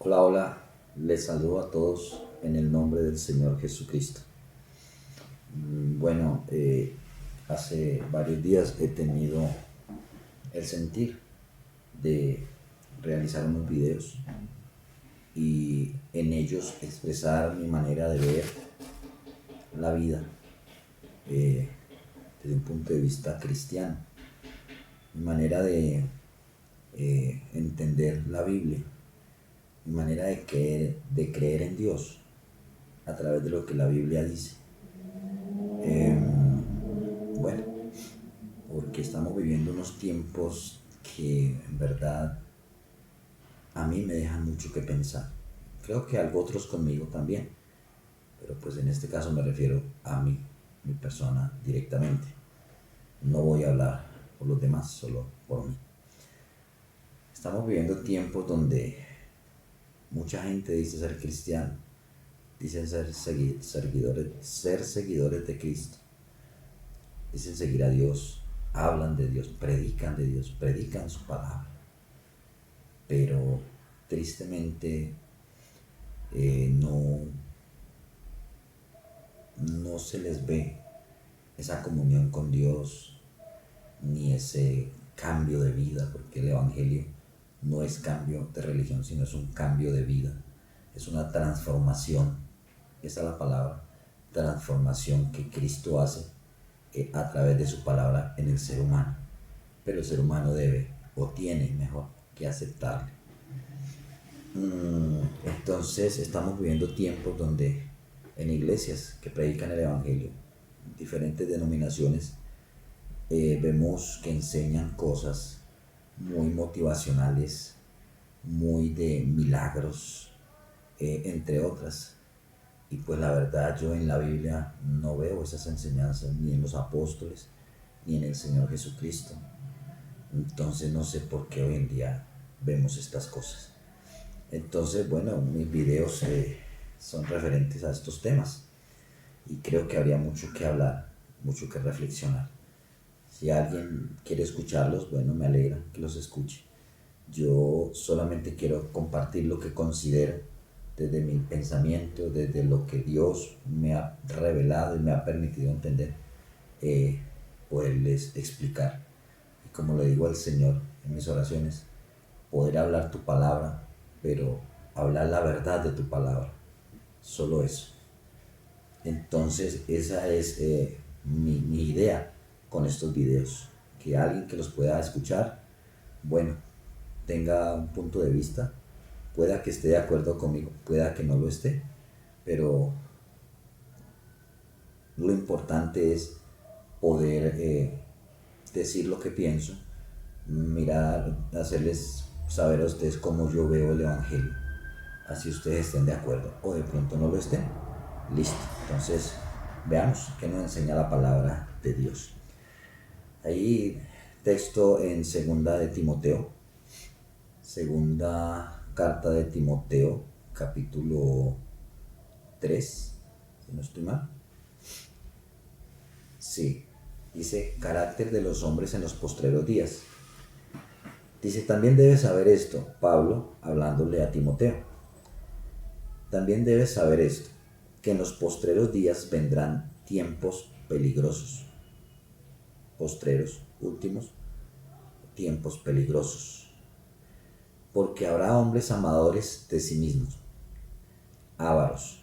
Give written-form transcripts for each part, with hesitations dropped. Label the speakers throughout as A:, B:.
A: Hola, hola, les saludo a todos en el nombre del Señor Jesucristo. Bueno, hace varios días he tenido el sentir de realizar unos videos y en ellos expresar mi manera de ver la vida desde un punto de vista cristiano, mi manera de entender la Biblia, mi manera de creer en Dios a través de lo que la Biblia dice. Bueno, porque estamos viviendo unos tiempos que en verdad a mí me dejan mucho que pensar. Creo que algo otros conmigo también, pero pues en este caso me refiero a mí, mi persona directamente. No voy a hablar por los demás, solo por mí. Estamos viviendo tiempos donde mucha gente dice ser cristiano, dicen ser seguidores de Cristo, dicen seguir a Dios, hablan de Dios, predican su palabra, pero tristemente no se les ve esa comunión con Dios ni ese cambio de vida, porque el Evangelio no es cambio de religión, sino es un cambio de vida, es una transformación. Esa es la palabra, transformación que Cristo hace a través de su palabra en el ser humano. Pero el ser humano debe, o tiene mejor, que aceptarle. Entonces estamos viviendo tiempos donde en iglesias que predican el Evangelio, diferentes denominaciones, vemos que enseñan cosas muy motivacionales, muy de milagros, entre otras. Y pues la verdad, yo en la Biblia no veo esas enseñanzas, ni en los apóstoles, ni en el Señor Jesucristo. Entonces no sé por qué hoy en día vemos estas cosas. Entonces, bueno, mis videos son referentes a estos temas y creo que habría mucho que hablar, mucho que reflexionar. Si alguien quiere escucharlos, bueno, me alegra que los escuche. Yo solamente quiero compartir lo que considero desde mi pensamiento, desde lo que Dios me ha revelado y me ha permitido entender, poderles explicar. Y como le digo al Señor en mis oraciones, poder hablar tu palabra, pero hablar la verdad de tu palabra, solo eso. Entonces esa es mi idea con estos videos, que alguien que los pueda escuchar, bueno, tenga un punto de vista, pueda que esté de acuerdo conmigo, pueda que no lo esté, pero lo importante es poder decir lo que pienso, mirar, hacerles saber a ustedes cómo yo veo el Evangelio, así ustedes estén de acuerdo o de pronto no lo estén. Listo, entonces veamos qué nos enseña la palabra de Dios. Ahí texto en segunda de Timoteo, segunda carta de Timoteo, capítulo 3, si no estoy mal. Sí, dice carácter de los hombres en los postreros días. Dice, también debes saber esto, Pablo hablándole a Timoteo. También debes saber esto, que en los postreros días vendrán tiempos peligrosos. Postreros, últimos, tiempos peligrosos. Porque habrá hombres amadores de sí mismos, ávaros,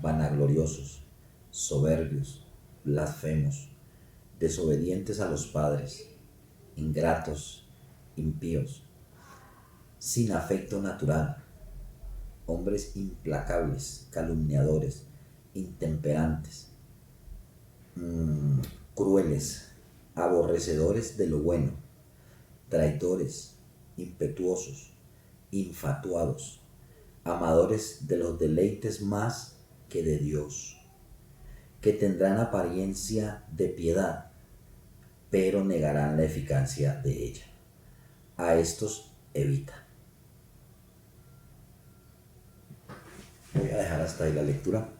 A: vanagloriosos, soberbios, blasfemos, desobedientes a los padres, ingratos, impíos, sin afecto natural, hombres implacables, calumniadores, intemperantes, crueles, aborrecedores de lo bueno, traidores, impetuosos, infatuados, amadores de los deleites más que de Dios, que tendrán apariencia de piedad, pero negarán la eficacia de ella. A estos evita. Voy a dejar hasta ahí la lectura,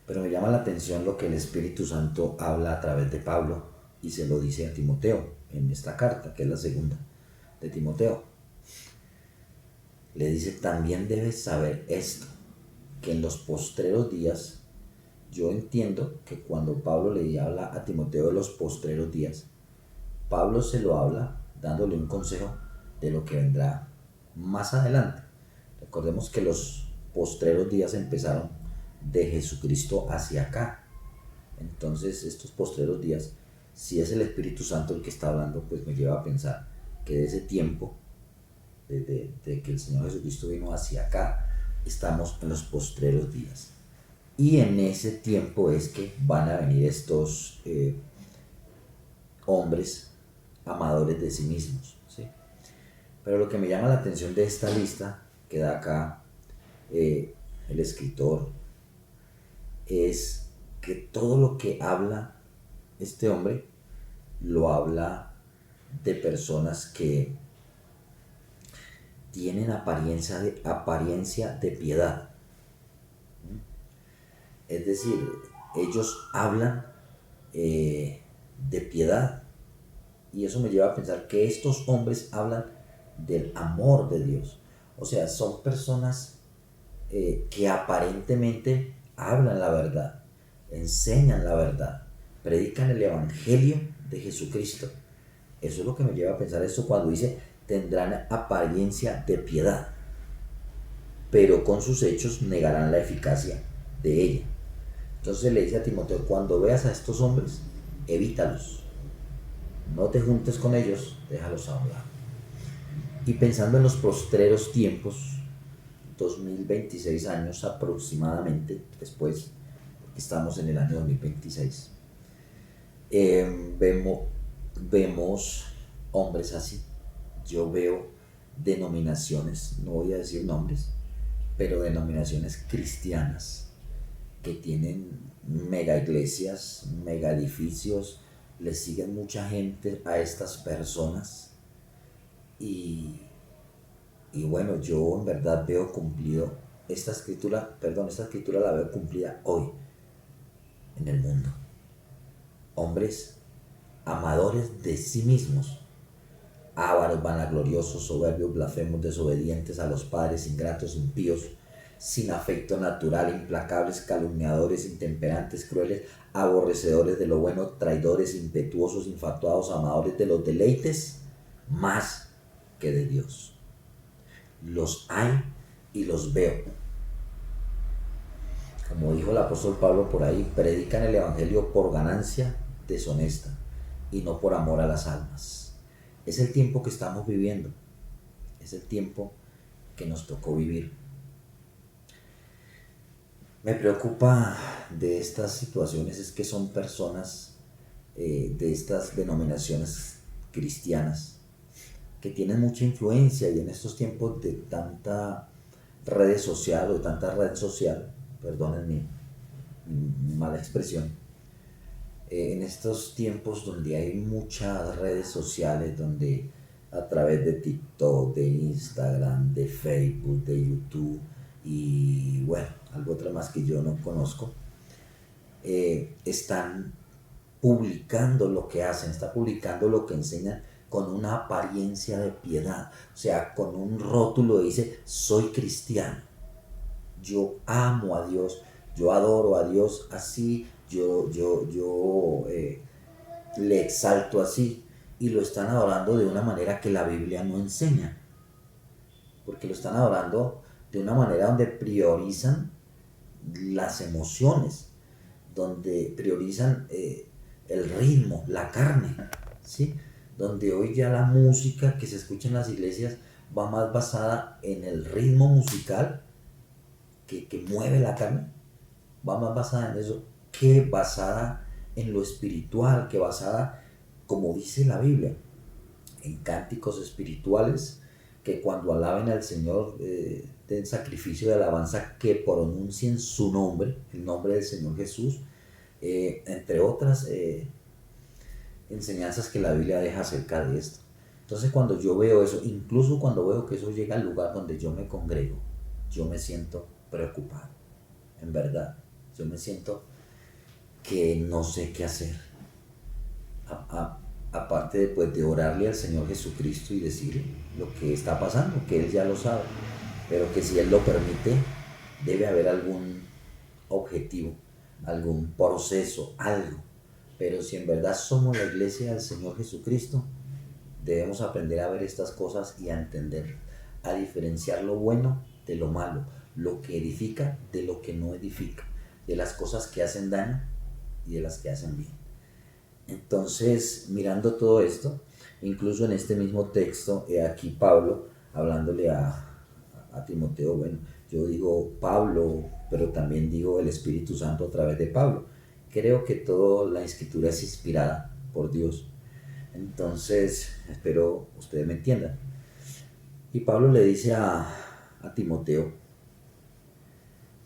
A: pero me llama la atención lo que el Espíritu Santo habla a través de Pablo y se lo dice a Timoteo en esta carta, que es la segunda de Timoteo. le dice, también debes saber esto, que en los postreros días, yo entiendo que cuando Pablo le habla a Timoteo de los postreros días, Pablo se lo habla dándole un consejo de lo que vendrá más adelante. Recordemos que los postreros días empezaron de Jesucristo hacia acá. Entonces estos postreros días, si es el Espíritu Santo el que está hablando, pues me lleva a pensar que de ese tiempo, de que el Señor Jesucristo vino hacia acá, estamos en los postreros días. Y en ese tiempo es que van a venir estos hombres amadores de sí mismos, ¿sí? Pero lo que me llama la atención de esta lista que da acá el escritor es que todo lo que habla este hombre lo habla de personas que tienen apariencia de piedad. Es decir, ellos hablan de piedad. Y eso me lleva a pensar que estos hombres hablan del amor de Dios. O sea, son personas que aparentemente hablan la verdad, enseñan la verdad, predican el evangelio de Jesucristo. Eso es lo que me lleva a pensar esto cuando dice, tendrán apariencia de piedad, pero con sus hechos negarán la eficacia de ella. Entonces le dice a Timoteo, cuando veas a estos hombres, evítalos. No te juntes con ellos, déjalos a un lado. Y pensando en los postreros tiempos, 2026 años aproximadamente después, porque estamos en el año 2026, vemos hombres así. Yo veo denominaciones, no voy a decir nombres, pero denominaciones cristianas que tienen mega iglesias, mega edificios, le siguen mucha gente a estas personas y bueno, yo en verdad veo cumplido esta escritura la veo cumplida hoy en el mundo. Hombres amadores de sí mismos, ávaros, vanagloriosos, soberbios, blasfemos, desobedientes a los padres, ingratos, impíos, sin afecto natural, implacables, calumniadores, intemperantes, crueles, aborrecedores de lo bueno, traidores, impetuosos, infatuados, amadores de los deleites más que de Dios. Los hay y los veo. Como dijo el apóstol Pablo por ahí, predican el evangelio por ganancia deshonesta y no por amor a las almas. Es el tiempo que estamos viviendo, es el tiempo que nos tocó vivir. Me preocupa de estas situaciones es que son personas de estas denominaciones cristianas que tienen mucha influencia, y en estos tiempos de tanta red social, perdonen mi mala expresión, en estos tiempos donde hay muchas redes sociales, donde a través de TikTok, de Instagram, de Facebook, de YouTube y bueno, algo otra más que yo no conozco, están publicando lo que hacen, están publicando lo que enseñan con una apariencia de piedad, o sea, con un rótulo que dice, soy cristiano, yo amo a Dios, yo adoro a Dios así, yo le exalto así, y lo están adorando de una manera que la Biblia no enseña, porque lo están adorando de una manera donde priorizan las emociones, donde priorizan el ritmo, la carne, ¿sí? Donde hoy ya la música que se escucha en las iglesias va más basada en el ritmo musical que mueve la carne, va más basada en eso que basada en lo espiritual, que basada, como dice la Biblia, en cánticos espirituales que cuando alaben al Señor den sacrificio de alabanza, que pronuncien su nombre, el nombre del Señor Jesús, entre otras enseñanzas que la Biblia deja acerca de esto. Entonces cuando yo veo eso, incluso cuando veo que eso llega al lugar donde yo me congrego, yo me siento preocupado, en verdad, yo me siento que no sé qué hacer, aparte de orarle al Señor Jesucristo y decirle lo que está pasando, que Él ya lo sabe, pero que si Él lo permite, debe haber algún objetivo, algún proceso, algo. Pero si en verdad somos la iglesia del Señor Jesucristo, debemos aprender a ver estas cosas y a entender, a diferenciar lo bueno de lo malo, lo que edifica de lo que no edifica, de las cosas que hacen daño y de las que hacen bien. Entonces, mirando todo esto, incluso en este mismo texto, aquí Pablo hablándole a Timoteo, bueno, yo digo Pablo, pero también digo el Espíritu Santo a través de Pablo. Creo que toda la escritura es inspirada por Dios. Entonces, espero ustedes me entiendan. Y Pablo le dice a Timoteo,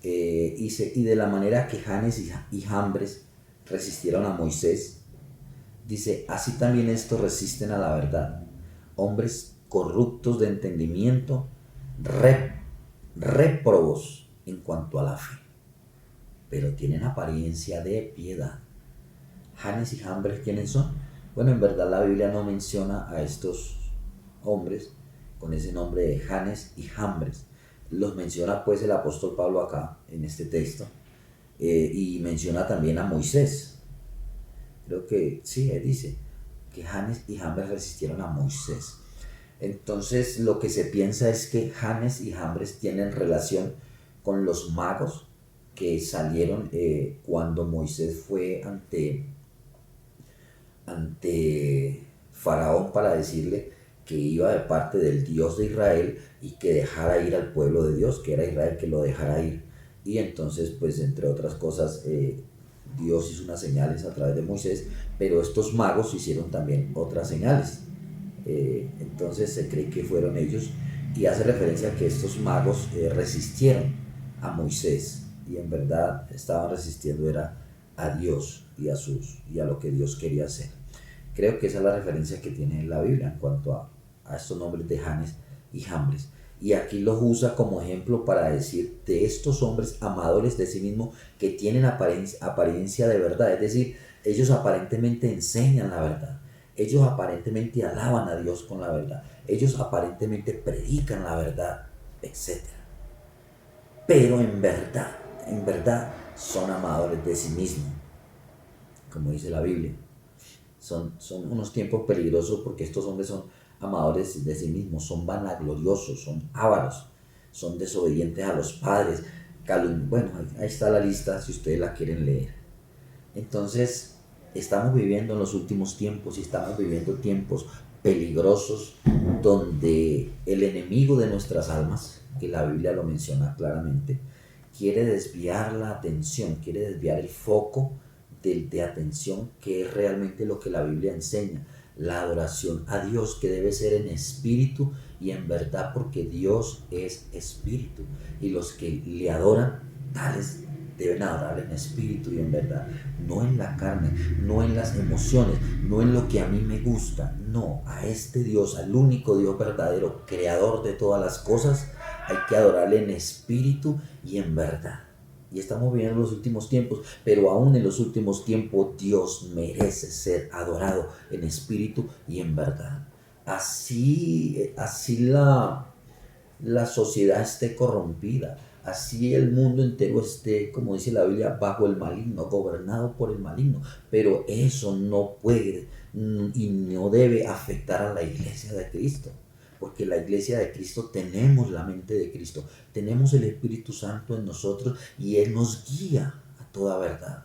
A: y de la manera que Janes y Jambres resistieron a Moisés, dice, así también estos resisten a la verdad. Hombres corruptos de entendimiento, réprobos en cuanto a la fe, pero tienen apariencia de piedad. Janes y Jambres, ¿quiénes son? Bueno, en verdad la Biblia no menciona a estos hombres con ese nombre de Janes y Jambres. Los menciona pues el apóstol Pablo acá en este texto, y menciona también a Moisés. Creo que sí, dice que Janes y Jambres resistieron a Moisés. Entonces lo que se piensa es que Janes y Jambres tienen relación con los magos que salieron cuando Moisés fue ante Faraón para decirle que iba de parte del Dios de Israel y que dejara ir al pueblo de Dios, que era Israel, que lo dejara ir. Y entonces, pues entre otras cosas, Dios hizo unas señales a través de Moisés, pero estos magos hicieron también otras señales. Entonces se cree que fueron ellos, y hace referencia a que estos magos resistieron a Moisés, y en verdad estaban resistiendo era a Dios y a lo que Dios quería hacer. Creo que esa es la referencia que tiene la Biblia en cuanto a estos nombres de Janes y Jambres. Y aquí los usa como ejemplo para decir de estos hombres amadores de sí mismos que tienen apariencia de verdad. Es decir, ellos aparentemente enseñan la verdad. Ellos aparentemente alaban a Dios con la verdad. Ellos aparentemente predican la verdad, etc. Pero en verdad son amadores de sí mismos, como dice la Biblia. Son unos tiempos peligrosos porque estos hombres son amadores de sí mismos, son vanagloriosos, son ávaros, son desobedientes a los padres. Bueno, ahí está la lista si ustedes la quieren leer. Entonces, estamos viviendo en los últimos tiempos y estamos viviendo tiempos peligrosos donde el enemigo de nuestras almas, que la Biblia lo menciona claramente, quiere desviar la atención, quiere desviar el foco de atención, que es realmente lo que la Biblia enseña, la adoración a Dios, que debe ser en espíritu y en verdad, porque Dios es espíritu, y los que le adoran, tales deben adorar en espíritu y en verdad, no en la carne, no en las emociones, no en lo que a mí me gusta, no, a este Dios, al único Dios verdadero, creador de todas las cosas, hay que adorarle en espíritu y en verdad. Y estamos viviendo los últimos tiempos, pero aún en los últimos tiempos Dios merece ser adorado en espíritu y en verdad. Así la sociedad esté corrompida, así el mundo entero esté, como dice la Biblia, bajo el maligno, gobernado por el maligno, pero eso no puede y no debe afectar a la iglesia de Cristo, porque la iglesia de Cristo tenemos la mente de Cristo, tenemos el Espíritu Santo en nosotros y Él nos guía a toda verdad.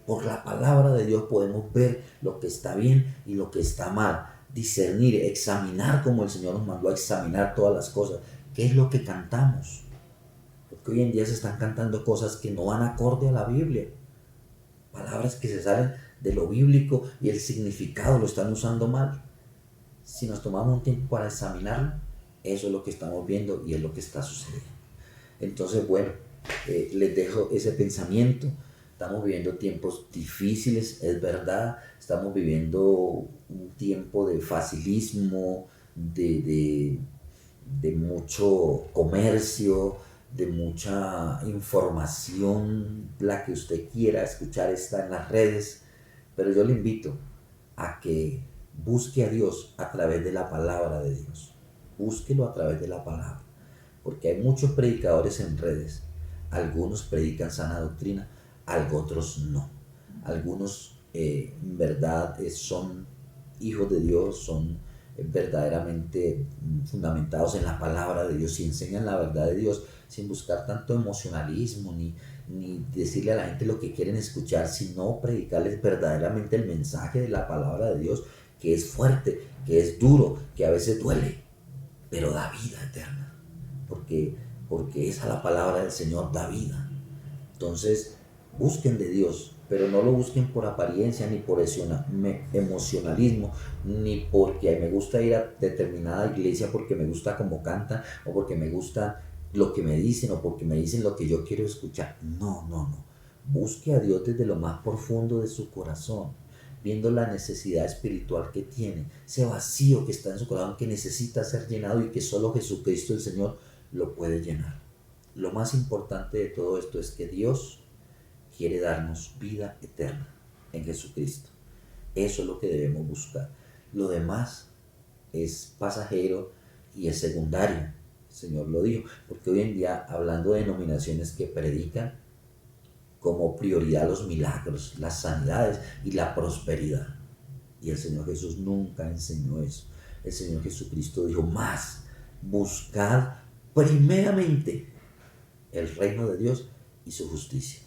A: Por la palabra de Dios podemos ver lo que está bien y lo que está mal, discernir, examinar como el Señor nos mandó a examinar todas las cosas. ¿Qué es lo que cantamos? Porque hoy en día se están cantando cosas que no van acorde a la Biblia, palabras que se salen de lo bíblico y el significado lo están usando mal. Si nos tomamos un tiempo para examinarlo, eso es lo que estamos viendo y es lo que está sucediendo. Entonces, bueno, les dejo ese pensamiento. Estamos viviendo tiempos difíciles, es verdad. Estamos viviendo un tiempo de facilismo, de mucho comercio, de mucha información. La que usted quiera escuchar está en las redes, pero yo le invito a que busque a Dios a través de la palabra de Dios. Búsquelo a través de la palabra, porque hay muchos predicadores en redes. Algunos predican sana doctrina, otros no. Algunos en verdad son hijos de Dios, son verdaderamente fundamentados en la palabra de Dios y enseñan la verdad de Dios sin buscar tanto emocionalismo ni decirle a la gente lo que quieren escuchar, sino predicarles verdaderamente el mensaje de la palabra de Dios, que es fuerte, que es duro, que a veces duele, pero da vida eterna, porque esa la palabra del Señor, da vida. Entonces, busquen de Dios, pero no lo busquen por apariencia, ni por emocionalismo, ni porque me gusta ir a determinada iglesia porque me gusta cómo cantan, o porque me gusta lo que me dicen, o porque me dicen lo que yo quiero escuchar. No, no, no. Busque a Dios desde lo más profundo de su corazón, viendo la necesidad espiritual que tiene, ese vacío que está en su corazón, que necesita ser llenado y que solo Jesucristo el Señor lo puede llenar. Lo más importante de todo esto es que Dios quiere darnos vida eterna en Jesucristo. Eso es lo que debemos buscar. Lo demás es pasajero y es secundario. El Señor lo dijo, porque hoy en día, hablando de denominaciones que predican como prioridad los milagros, las sanidades y la prosperidad, y el Señor Jesús nunca enseñó eso. El Señor Jesucristo dijo: más, buscad primeramente el reino de Dios y su justicia,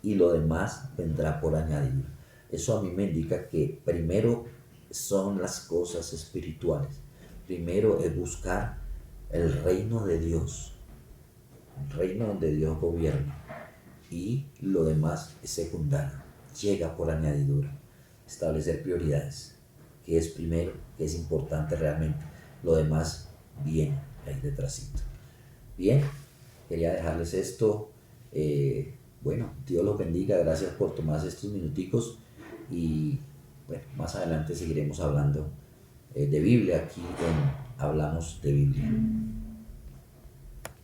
A: y lo demás vendrá por añadidura. Eso a mí me indica que primero son las cosas espirituales. Primero es buscar el reino de Dios, el reino donde Dios gobierna, y lo demás es secundario, llega por añadidura. Establecer prioridades, que es primero, que es importante realmente. Lo demás viene ahí detrásito. Bien, quería dejarles esto. Bueno, Dios los bendiga, gracias por tomarse estos minuticos, y bueno, más adelante seguiremos hablando de Biblia aquí en Hablamos de Biblia.